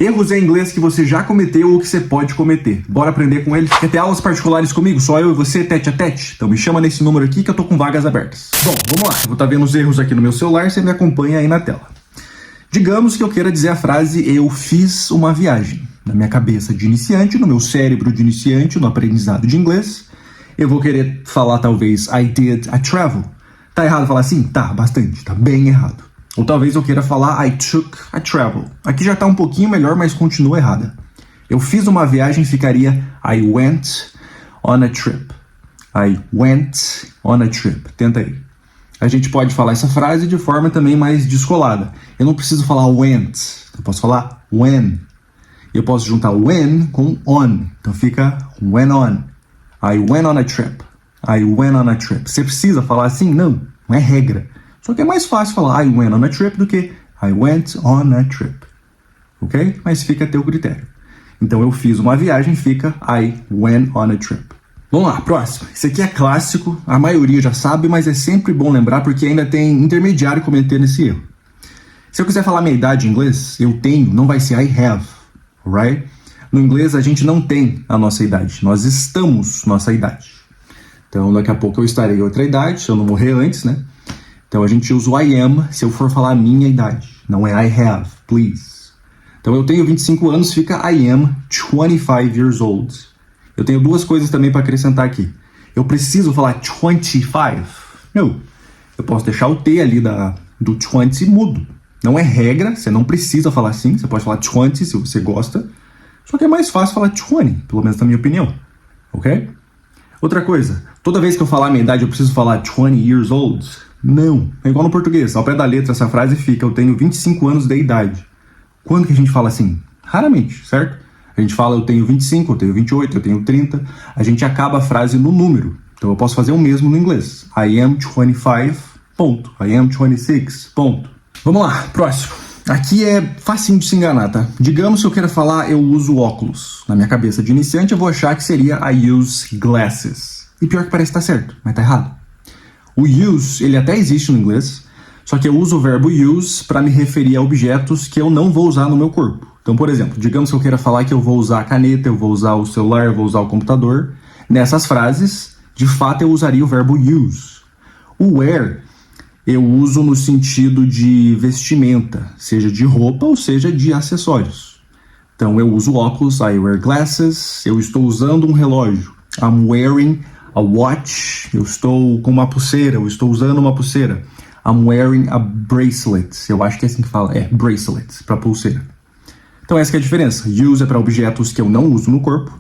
Erros em inglês que você já cometeu ou que você pode cometer. Bora aprender com eles? Quer ter aulas particulares comigo? Só eu e você, tete a tete? Então me chama nesse número aqui que eu tô com vagas abertas. Bom, vamos lá. Eu vou estar vendo os erros aqui no meu celular, você me acompanha aí na tela. Digamos que eu queira dizer a frase eu fiz uma viagem. Na minha cabeça de iniciante, no meu cérebro de iniciante, no aprendizado de inglês, eu vou querer falar talvez I did a travel. Tá errado falar assim? Tá, bastante. Tá bem errado. Ou talvez eu queira falar I took a travel. Aqui já tá um pouquinho melhor, mas continua errada. Eu fiz uma viagem, ficaria I went on a trip. I went on a trip. Tenta aí. A gente pode falar essa frase de forma também mais descolada. Eu não preciso falar went. Eu posso falar when. Eu posso juntar when com on. Então fica went on. I went on a trip. I went on a trip. Você precisa falar assim? Não é regra. Só que é mais fácil falar I went on a trip do que I went on a trip. Ok? Mas fica a teu critério. Então eu fiz uma viagem, fica I went on a trip. Vamos lá, próximo. Esse aqui é clássico, a maioria já sabe, mas é sempre bom lembrar porque ainda tem intermediário cometendo esse erro. Se eu quiser falar minha idade em inglês, eu tenho, não vai ser I have, right? No inglês a gente não tem a nossa idade, nós estamos nossa idade. Então daqui a pouco eu estarei outra idade, se eu não morrer antes, né? Então a gente usa o I am se eu for falar a minha idade, não é I have, please. Então eu tenho 25 anos, fica I am 25 years old. Eu tenho duas coisas também para acrescentar aqui. Eu preciso falar 25? Não. Eu posso deixar o T ali do 20 mudo. Não é regra, você não precisa falar assim, você pode falar 20 se você gosta. Só que é mais fácil falar 20, pelo menos na minha opinião. Ok? Outra coisa, toda vez que eu falar a minha idade eu preciso falar 20 years old? Não. É igual no português, ao pé da letra essa frase fica eu tenho 25 anos de idade. Quando que a gente fala assim? Raramente, certo? A gente fala eu tenho 25, eu tenho 28, eu tenho 30. A gente acaba a frase no número. Então eu posso fazer o mesmo no inglês. I am 25, ponto. I am 26, ponto. Vamos lá, próximo. Aqui é facinho de se enganar, tá? Digamos que eu queira falar eu uso óculos. Na minha cabeça de iniciante eu vou achar que seria I use glasses. E pior que parece que tá certo, mas tá errado. O use, ele até existe no inglês, só que eu uso o verbo use para me referir a objetos que eu não vou usar no meu corpo. Então, por exemplo, digamos que eu queira falar que eu vou usar a caneta, eu vou usar o celular, eu vou usar o computador. Nessas frases, de fato, eu usaria o verbo use. O wear, eu uso no sentido de vestimenta, seja de roupa ou seja de acessórios. Então, eu uso óculos, I wear glasses, eu estou usando um relógio. I'm wearing a watch, eu estou com uma pulseira, eu estou usando uma pulseira. I'm wearing a bracelet, eu acho que é assim que fala, bracelet, para pulseira. Então essa que é a diferença, use é para objetos que eu não uso no corpo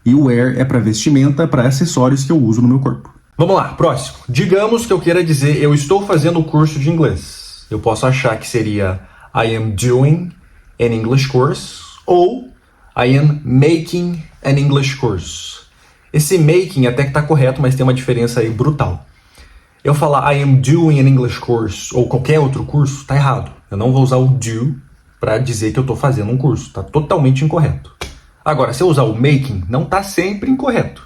e wear é para vestimenta, para acessórios que eu uso no meu corpo. Vamos lá, próximo. Digamos que eu queira dizer eu estou fazendo um curso de inglês. Eu posso achar que seria I am doing an English course ou I am making an English course. Esse making até que está correto, mas tem uma diferença aí brutal. Eu falar I am doing an English course ou qualquer outro curso, está errado. Eu não vou usar o do para dizer que eu estou fazendo um curso. Está totalmente incorreto. Agora, se eu usar o making, não está sempre incorreto.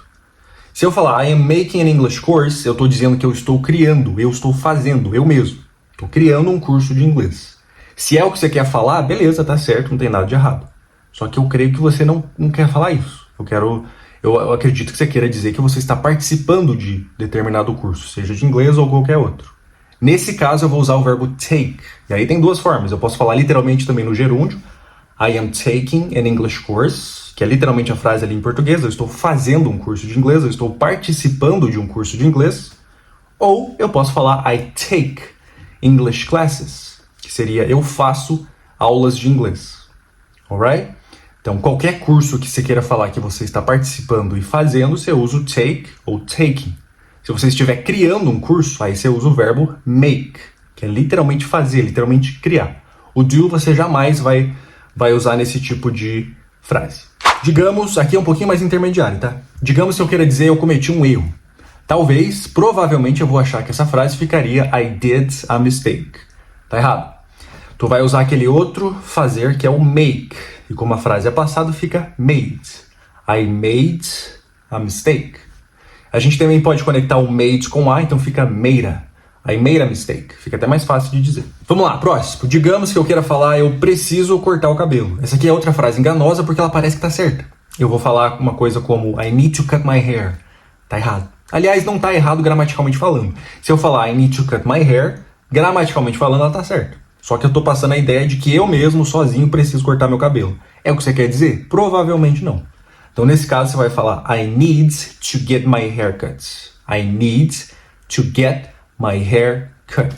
Se eu falar I am making an English course, eu estou dizendo que eu estou criando, eu estou fazendo, eu mesmo. Estou criando um curso de inglês. Se é o que você quer falar, beleza, tá certo, não tem nada de errado. Só que eu creio que você não quer falar isso. Eu acredito que você queira dizer que você está participando de determinado curso, seja de inglês ou qualquer outro. Nesse caso, eu vou usar o verbo take. E aí tem duas formas. Eu posso falar literalmente também no gerúndio. I am taking an English course, que é literalmente a frase ali em português. Eu estou fazendo um curso de inglês, eu estou participando de um curso de inglês. Ou eu posso falar I take English classes, que seria eu faço aulas de inglês. Alright? Então, qualquer curso que você queira falar que você está participando e fazendo, você usa o take ou taking. Se você estiver criando um curso, aí você usa o verbo make, que é literalmente fazer, literalmente criar. O do você jamais vai usar nesse tipo de frase. Digamos, aqui é um pouquinho mais intermediário, tá? Digamos que eu queira dizer eu cometi um erro. Talvez, provavelmente eu vou achar que essa frase ficaria I did a mistake. Tá errado. Tu vai usar aquele outro fazer que é o make. E como a frase é passada, fica made. I made a mistake. A gente também pode conectar o made com a, então fica made. I made a mistake. Fica até mais fácil de dizer. Vamos lá, próximo. Digamos que eu queira falar eu preciso cortar o cabelo. Essa aqui é outra frase enganosa porque ela parece que tá certa. Eu vou falar uma coisa como I need to cut my hair. Tá errado. Aliás, não tá errado gramaticalmente falando. Se eu falar I need to cut my hair, gramaticalmente falando ela tá certa. Só que eu tô passando a ideia de que eu mesmo, sozinho, preciso cortar meu cabelo. É o que você quer dizer? Provavelmente não. Então, nesse caso, você vai falar I need to get my hair cut. I need to get my hair cut.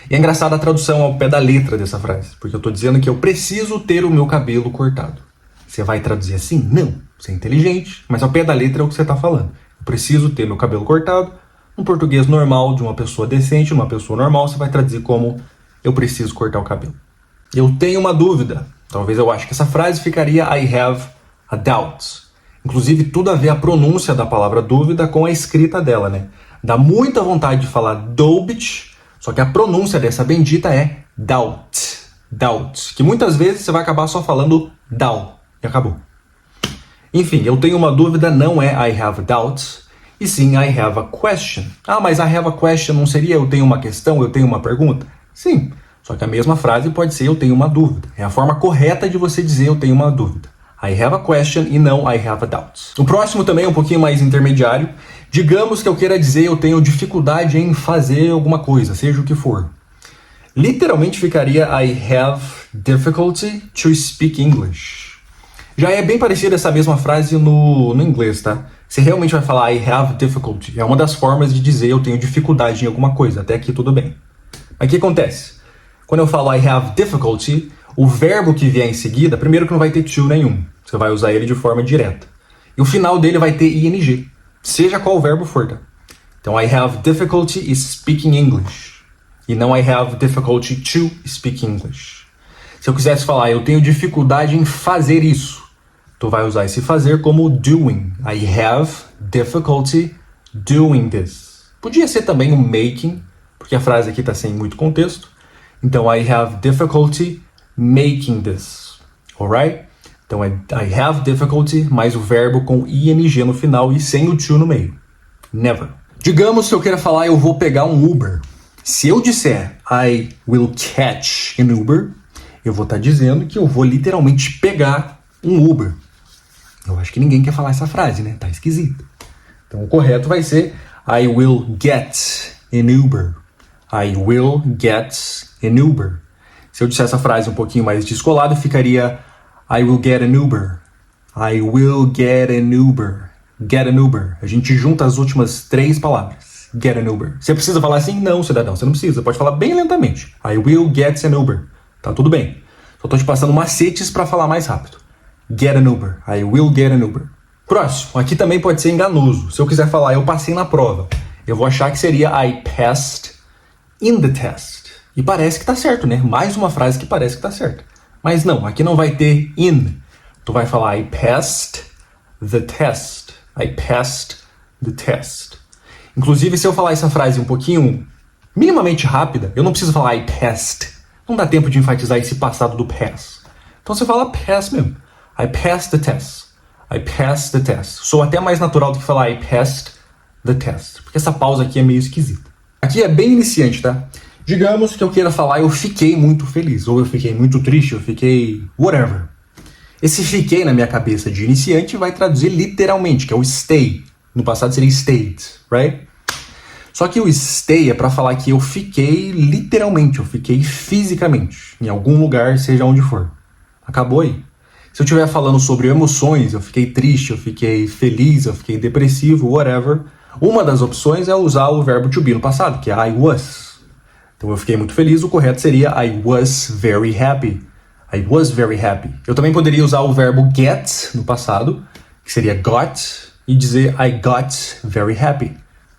E é engraçado a tradução ao pé da letra dessa frase, porque eu tô dizendo que eu preciso ter o meu cabelo cortado. Você vai traduzir assim? Não. Você é inteligente, mas ao pé da letra é o que você tá falando. Eu preciso ter meu cabelo cortado. No português normal, de uma pessoa decente, uma pessoa normal, você vai traduzir como eu preciso cortar o cabelo. Eu tenho uma dúvida. Talvez eu ache que essa frase ficaria I have a doubt. Inclusive, tudo a ver a pronúncia da palavra dúvida com a escrita dela, né? Dá muita vontade de falar doubt, só que a pronúncia dessa bendita é doubt. Doubt. Que muitas vezes você vai acabar só falando down. E acabou. Enfim, eu tenho uma dúvida, não é I have a doubt, e sim I have a question. Ah, mas I have a question não seria eu tenho uma questão, eu tenho uma pergunta? Sim, só que a mesma frase pode ser eu tenho uma dúvida. É a forma correta de você dizer eu tenho uma dúvida. I have a question e não I have a doubt. O próximo também é um pouquinho mais intermediário. Digamos que eu queira dizer eu tenho dificuldade em fazer alguma coisa, seja o que for. Literalmente ficaria I have difficulty to speak English. Já é bem parecida essa mesma frase no inglês, tá? Você realmente vai falar I have difficulty. É uma das formas de dizer eu tenho dificuldade em alguma coisa. Até aqui tudo bem. Mas o que acontece? Quando eu falo I have difficulty, o verbo que vier em seguida, primeiro que não vai ter to nenhum. Você vai usar ele de forma direta. E o final dele vai ter ing. Seja qual verbo for, tá? Então I have difficulty speaking English. E não I have difficulty to speak English. Se eu quisesse falar eu tenho dificuldade em fazer isso, tu vai usar esse fazer como doing. I have difficulty doing this. Podia ser também o making, porque a frase aqui está sem muito contexto. Então, I have difficulty making this. Alright? Então, é I have difficulty mais o verbo com ing no final e sem o to no meio. Never. Digamos que eu queira falar eu vou pegar um Uber. Se eu disser I will catch an Uber, eu vou estar dizendo que eu vou literalmente pegar um Uber. Eu acho que ninguém quer falar essa frase, né? Tá esquisito. Então o correto vai ser I will get an Uber. I will get an Uber. Se eu disser essa frase um pouquinho mais descolada, ficaria I will get an Uber. I will get an Uber. Get an Uber. A gente junta as últimas 3 palavras. Get an Uber. Você precisa falar assim? Não, cidadão, você não precisa. Pode falar bem lentamente. I will get an Uber. Tá tudo bem. Só tô te passando macetes para falar mais rápido. Get an Uber. I will get an Uber. Próximo. Aqui também pode ser enganoso. Se eu quiser falar eu passei na prova, eu vou achar que seria I passed in the test. E parece que tá certo, né? Mais uma frase que parece que tá certa. Mas não, aqui não vai ter in. Tu vai falar I passed the test. I passed the test. Inclusive, se eu falar essa frase um pouquinho minimamente rápida, eu não preciso falar I passed. Não dá tempo de enfatizar esse passado do pass. Então você fala pass mesmo. I passed the test. I passed the test. Sou até mais natural do que falar I passed the test. Porque essa pausa aqui é meio esquisita. Aqui é bem iniciante, tá? Digamos que eu queira falar eu fiquei muito feliz. Ou eu fiquei muito triste. Eu fiquei whatever. Esse fiquei na minha cabeça de iniciante vai traduzir literalmente, que é o stay. No passado seria stayed, right? Só que o stay é pra falar que eu fiquei literalmente. Eu fiquei fisicamente. Em algum lugar, seja onde for. Acabou aí. Se eu estiver falando sobre emoções, eu fiquei triste, eu fiquei feliz, eu fiquei depressivo, whatever, uma das opções é usar o verbo to be no passado, que é I was. Então eu fiquei muito feliz, o correto seria I was very happy. I was very happy. Eu também poderia usar o verbo get no passado, que seria got, e dizer I got very happy.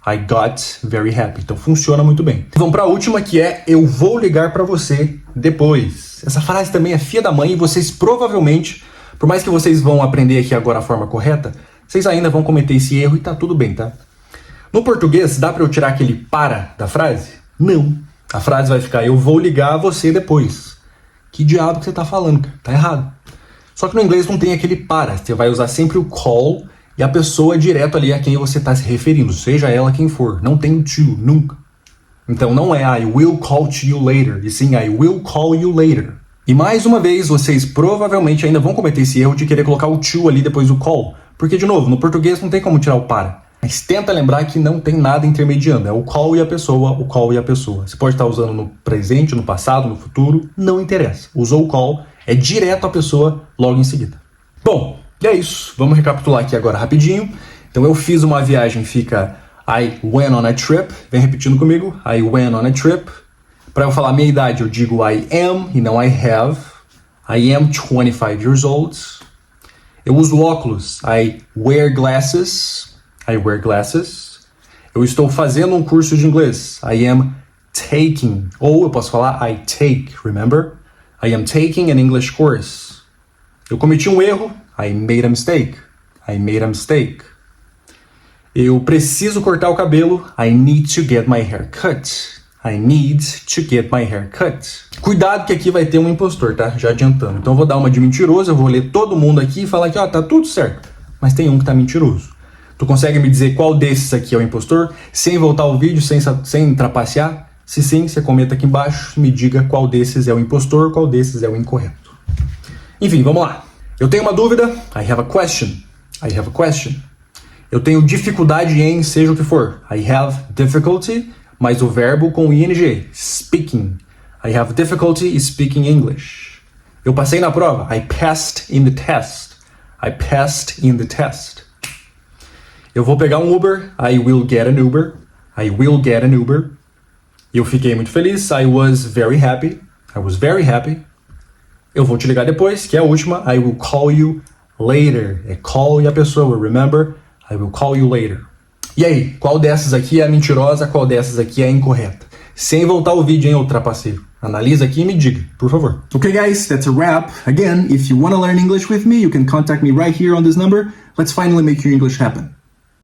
I got very happy. Então funciona muito bem. Vamos para a última, que é eu vou ligar para você depois. Essa frase também é filha da mãe e vocês provavelmente, por mais que vocês vão aprender aqui agora a forma correta, vocês ainda vão cometer esse erro e tá tudo bem, tá? No português, dá para eu tirar aquele para da frase? Não. A frase vai ficar eu vou ligar a você depois. Que diabo que você tá falando, cara? Tá errado. Só que no inglês não tem aquele para. Você vai usar sempre o call e a pessoa direto ali a quem você está se referindo, seja ela quem for. Não tem o to, nunca. Então não é I will call to you later, e sim I will call you later. E mais uma vez, vocês provavelmente ainda vão cometer esse erro de querer colocar o to ali depois do call. Porque, de novo, no português não tem como tirar o para. Mas tenta lembrar que não tem nada intermediando. É o call e a pessoa, o call e a pessoa. Você pode estar usando no presente, no passado, no futuro, não interessa. Usou o call, é direto a pessoa logo em seguida. Bom, e é isso. Vamos recapitular aqui agora rapidinho. Então eu fiz uma viagem, fica I went on a trip. Vem repetindo comigo. I went on a trip. Para eu falar a minha idade, eu digo I am e não I have. I am 25 years old. Eu uso óculos. I wear glasses. I wear glasses. Eu estou fazendo um curso de inglês. I am taking. Ou eu posso falar I take, remember? I am taking an English course. Eu cometi um erro. I made a mistake. I made a mistake. Eu preciso cortar o cabelo. I need to get my hair cut. I need to get my hair cut. Cuidado que aqui vai ter um impostor, tá? Já adiantando. Então eu vou dar uma de mentiroso, eu vou ler todo mundo aqui e falar que, ó, tá tudo certo. Mas tem um que tá mentiroso. Tu consegue me dizer qual desses aqui é o impostor? Sem voltar o vídeo, sem trapacear? Se sim, você comenta aqui embaixo, me diga qual desses é o impostor, qual desses é o incorreto. Enfim, vamos lá. Eu tenho uma dúvida. I have a question. I have a question. Eu tenho dificuldade em seja o que for. I have difficulty, mas o verbo com ing. Speaking. I have difficulty speaking English. Eu passei na prova. I passed in the test. I passed in the test. Eu vou pegar um Uber. I will get an Uber. I will get an Uber. Eu fiquei muito feliz. I was very happy. I was very happy. Eu vou te ligar depois, que é a última. I will call you later. É call e a pessoa. Remember? I will call you later. E aí, qual dessas aqui é a mentirosa, qual dessas aqui é a incorreta? Sem voltar o vídeo, hein, ô trapaceiro. Analisa aqui e me diga, por favor. Okay guys, that's a wrap. Again, if you want to learn English with me, you can contact me right here on this number. Let's finally make your English happen.